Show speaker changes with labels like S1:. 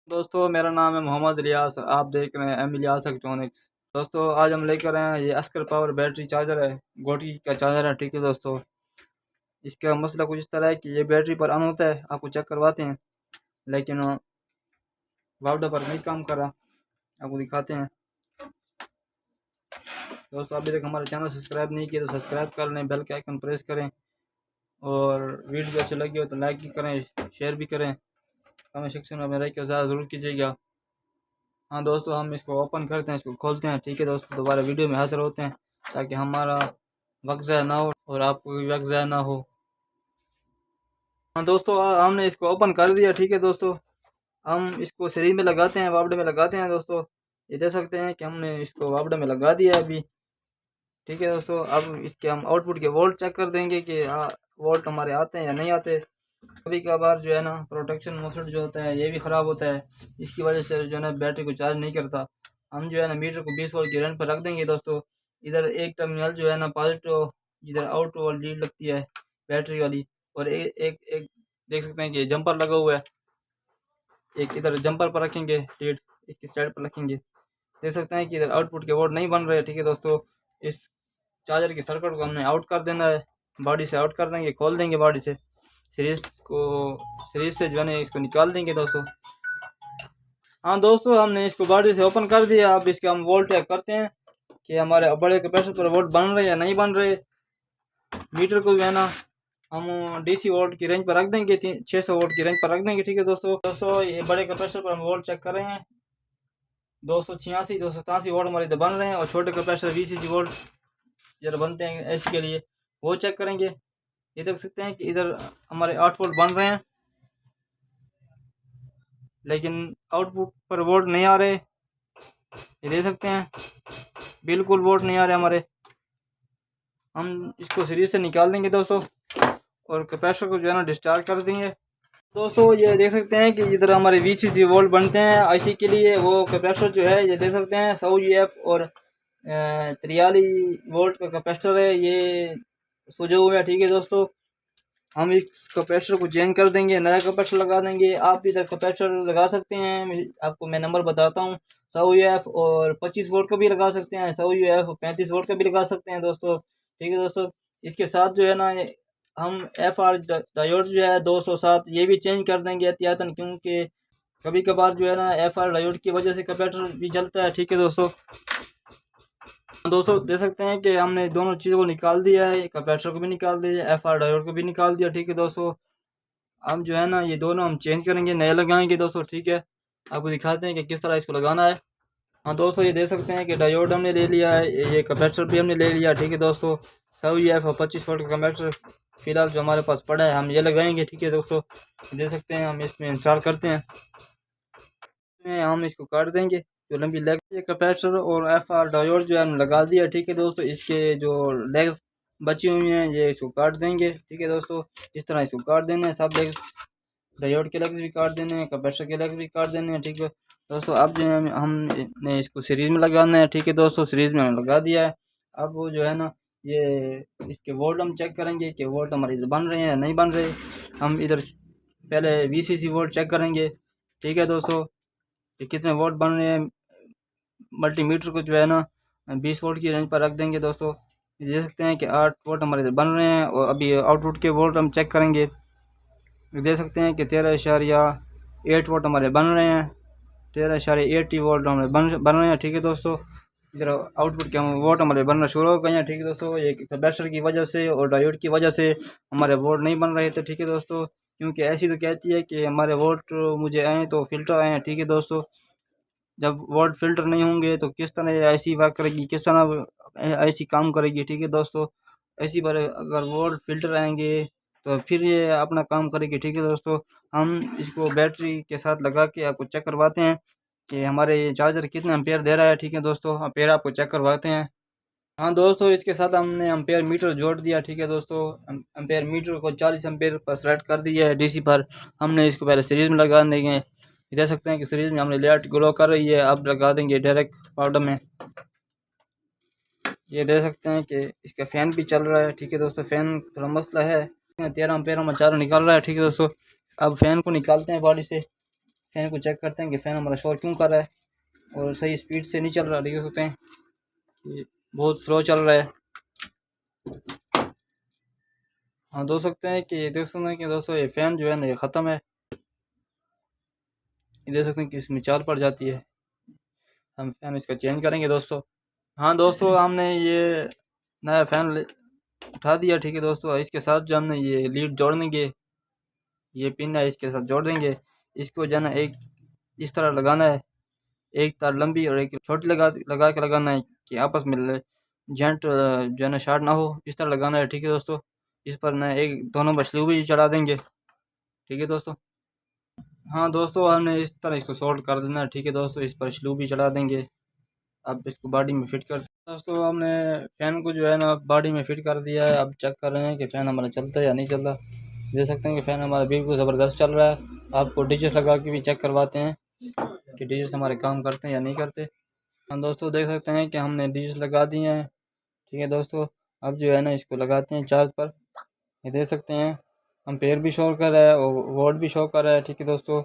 S1: दोस्तों मेरा नाम है मोहम्मद इलियास। आप देख रहे हैं एम इलियास इलेक्ट्रॉनिक्स। दोस्तों आज हम लेकर आए हैं ये अस्कर पावर बैटरी चार्जर है, गोटी का चार्जर है। ठीक है दोस्तों, इसका मसला कुछ इस तरह है कि ये बैटरी पर ऑन होता है, आपको चेक करवाते हैं, लेकिन वाउडा पर नहीं काम कर रहा। आपको दिखाते हैं। दोस्तों अभी तक हमारा चैनल सब्सक्राइब नहीं किया तो सब्सक्राइब कर लें, बेल के आइकन प्रेस करें और वीडियो अच्छी लगी हो तो लाइक भी करें, शेयर भी करें। कमेंट सेक्शन में मेरा ज़रूर कीजिएगा। हाँ दोस्तों, हम इसको ओपन करते हैं, इसको खोलते हैं। ठीक है दोस्तों, दोबारा वीडियो में हाजिर होते हैं ताकि हमारा वक्त ज़ाया ना हो और आपको भी वक्त ज़ाया ना हो। हाँ दोस्तों, हमने इसको ओपन कर दिया। ठीक है दोस्तों, हम इसको सीरीज में लगाते हैं, वापडे में लगाते हैं। दोस्तों ये देख सकते हैं कि हमने इसको वापडे में लगा दिया है अभी। ठीक है दोस्तों, अब इसके हम आउटपुट के वोल्ट चेक कर देंगे कि वोल्ट हमारे आते हैं या नहीं आते। कभी कभार जो है ना प्रोटेक्शन मोसड जो होता है ये भी ख़राब होता है, इसकी वजह से जो है ना बैटरी को चार्ज नहीं करता। हम जो है ना मीटर को 20 वोल्ट की रेंज पर रख देंगे। दोस्तों इधर एक टर्मिनल जो है ना पॉजिटिव, इधर आउट वाली लीड लगती है बैटरी वाली, और एक एक देख सकते हैं कि जंपर लगा हुआ है। एक इधर जंपर पर रखेंगे, लीड इसकी साइड पर रखेंगे। देख सकते हैं कि इधर आउटपुट के वोल्ट नहीं बन रहे। ठीक है दोस्तों, इस चार्जर की सर्किट को हमने आउट कर देना है, बॉडी से आउट कर देंगे, खोल देंगे बॉडी से, सीरीज को सीरीज से जो है ना इसको निकाल देंगे दोस्तों। हाँ दोस्तों, हमने इसको बॉडी से ओपन कर दिया। अब इसके हम वोल्ट चेक करते हैं कि हमारे बड़े कैपेसिटर पर वोल्ट बन रहे या नहीं बन रहे। मीटर को जो है ना हम डीसी वोल्ट की रेंज पर रख देंगे, 600 वोल्ट की रेंज पर रख देंगे। ठीक है दोस्तों ये बड़े कैपेसिटर पर हम वोल्ट चेक कर रहे हैं, 286 287 वोल्ट हमारे इधर बन रहे हैं, और छोटे कैपेसिटर 20 वोल्ट इधर बनते हैं एसी के लिए, वो चेक करेंगे। ये देख सकते हैं कि इधर हमारे 8 वोल्ट बन रहे हैं, लेकिन आउटपुट पर वोल्ट नहीं आ रहे। ये देख सकते हैं बिल्कुल वोल्ट नहीं आ रहे हमारे। हम इसको सीरीज से निकाल देंगे दोस्तों, और कैपेसिटर को जो है ना डिस्चार्ज कर देंगे। दोस्तों ये देख सकते हैं कि इधर हमारे VCC वोल्ट बनते हैं आईसी के लिए। वो कैपेसिटर जो है ये देख सकते हैं 100 UF और 43 वोल्ट का कैपेसिटर है, ये सूझा हुआ है। ठीक है दोस्तों, हम इस कैपेसिटर को चेंज कर देंगे, नया कैपेसिटर लगा देंगे। आप इधर कैपेसिटर लगा सकते हैं, आपको मैं नंबर बताता हूँ। 100 UF और 25 वोल्ट का भी लगा सकते हैं, 100 UF और 35 वोल्ट का भी लगा सकते हैं दोस्तों। ठीक है दोस्तों, इसके साथ जो है ना हम FR डायोड जो है 207 ये भी चेंज कर देंगे एहतियातन, क्योंकि कभी कभार जो है ना FR डायोड की वजह से कैपेसिटर भी जलता है। ठीक है दोस्तों देख सकते हैं कि हमने दोनों चीज़ों को निकाल दिया है, कैपेसिटर को भी निकाल दिया, FR डायोड को भी निकाल दिया। ठीक है दोस्तों, अब जो है ना ये दोनों हम चेंज करेंगे, नए लगाएंगे दोस्तों। ठीक है, आपको दिखाते हैं कि किस तरह इसको लगाना है। हाँ दोस्तों, ये देख सकते हैं कि डायोड हमने ले लिया है, ये कैपेसिटर भी हमने ले लिया। ठीक है दोस्तों, 100 UF और 25 वोल्ट का कैपेसिटर फिलहाल जो हमारे पास पड़ा है हम ये लगाएंगे। ठीक है दोस्तों, देख सकते हैं हम इसमें इंस्टॉल करते हैं, हम इसको काट देंगे जो लंबी लेग, ये कैपेसिटर और FR डायोड जो है हमने लगा दिया। ठीक है दोस्तों, इसके जो लेग्स बची हुई हैं ये इसको काट देंगे। ठीक है दोस्तों, इस तरह इसको काट देना है, सब लेग्स डायोड के लेग्स भी काट देने हैं, कैपेसिटर के लेग्स भी काट देने हैं। ठीक है दोस्तों, अब जो है हमने इसको सीरीज में लगाना है। ठीक है दोस्तों, सीरीज में हमने लगा दिया है। अब वो जो है ना ये इसके वोल्ट हम चेक करेंगे कि वोल्ट हमारे इधर बन रहे हैं या नहीं बन रहे। हम इधर पहले VCC वोल्ट चेक करेंगे। ठीक है दोस्तों, ये कितने वोल्ट बन रहे हैं। मल्टीमीटर को जो है ना 20 वोल्ट की रेंज पर रख देंगे दोस्तों। ये देख सकते हैं कि 8 वोल्ट हमारे इधर बन रहे हैं, और अभी आउटपुट के वोल्ट हम चेक करेंगे। देख सकते हैं कि 13.8 वोल्ट हमारे बन रहे हैं, 13.80 वोल्ट हमारे बन रहे हैं। ठीक है दोस्तों, इधर आउटपुट के हम वोल्ट हमारे बनना शुरू हो गए हैं। ठीक है दोस्तों, ये कैपेसिटर की वजह से और डायोड की वजह से हमारे वोल्ट नहीं बन रहे थे। ठीक है दोस्तों, क्योंकि ऐसी तो कहती है कि हमारे वोल्ट मुझे आए तो फिल्टर आए हैं। ठीक है दोस्तों, जब वोल्ट फिल्टर नहीं होंगे तो किस तरह आईसी वर्क करेगी, किस तरह आईसी काम करेगी। ठीक है दोस्तों, ऐसी पर अगर वोल्ट फिल्टर आएंगे तो फिर ये अपना काम करेगी। ठीक है दोस्तों, हम इसको बैटरी के साथ लगा के आपको चेक करवाते हैं कि हमारे ये चार्जर कितना एम्पेयर दे रहा है। ठीक है दोस्तों, एम्पेयर आपको चेक करवाते हैं। हाँ दोस्तों, इसके साथ हमने एम्पेयर मीटर जोड़ दिया। ठीक है दोस्तों, एम्पेयर मीटर को 40 एम्पेयर पर सेलेक्ट कर दिया है डीसी पर। हमने इसको पहले सीरीज में लगा देंगे। देख सकते हैं कि सीरीज में हमने लाइट ग्लो कर रही है, अब लगा देंगे डायरेक्ट पाउडर में। ये देख सकते हैं कि इसका फ़ैन भी चल रहा है। ठीक है दोस्तों, फ़ैन थोड़ा मसला है, 13 एम्पेयर में चारों निकाल रहा है। ठीक है दोस्तों, अब फ़ैन को निकालते हैं बॉडी से। फ़ैन को चेक करते हैं कि फ़ैन हमारा शोर क्यों कर रहा है और सही स्पीड से नहीं चल रहा। देख सकते हैं कि बहुत स्लो चल रहा है। हाँ देख सकते हैं कि दोस्तों ये फ़ैन जो है ना ये ख़त्म है। ये देख सकते हैं कि इसमें चाल पड़ जाती है। हम फ़ैन इसका चेंज करेंगे दोस्तों। हाँ दोस्तों हमने ये नया फ़ैन उठा दिया, ठीक है दोस्तों। इसके साथ जो हमने ये लीड जोड़ देंगे, ये पिन है इसके साथ जोड़ देंगे। इसको जो है ना एक इस तरह लगाना है, एक तार लंबी और एक छोटी लगा के लगाना है कि आपस में जॉइंट जो है ना शॉर्ट ना हो, इस तरह लगाना है, ठीक है दोस्तों। इस पर ना एक दोनों पर स्लू भी चढ़ा देंगे, ठीक है दोस्तों। हाँ दोस्तों हमने इस तरह इसको सोल्ड कर देना है, ठीक है दोस्तों। इस पर स्लू भी चढ़ा देंगे। अब इसको बॉडी में फिट कर दोस्तों हमने फ़ैन को जो है ना बॉडी में फिट कर दिया है। अब चेक कर रहे हैं कि फ़ैन हमारा चलता है या नहीं चलता। देख सकते हैं कि फ़ैन हमारा बिल्कुल ज़बरदस्त चल रहा है। आपको डिजिट लगा के भी चेक करवाते हैं कि डिजिट हमारे काम करते हैं या नहीं करते। हाँ दोस्तों देख सकते हैं कि हमने डिजिट लगा दिए हैं, ठीक है दोस्तों। अब जो है ना इसको लगाते हैं चार्ज पर। ये देख सकते हैं एम्पेयर भी शो कर रहा है और वोल्ट भी शो कर रहा है, ठीक है दोस्तों।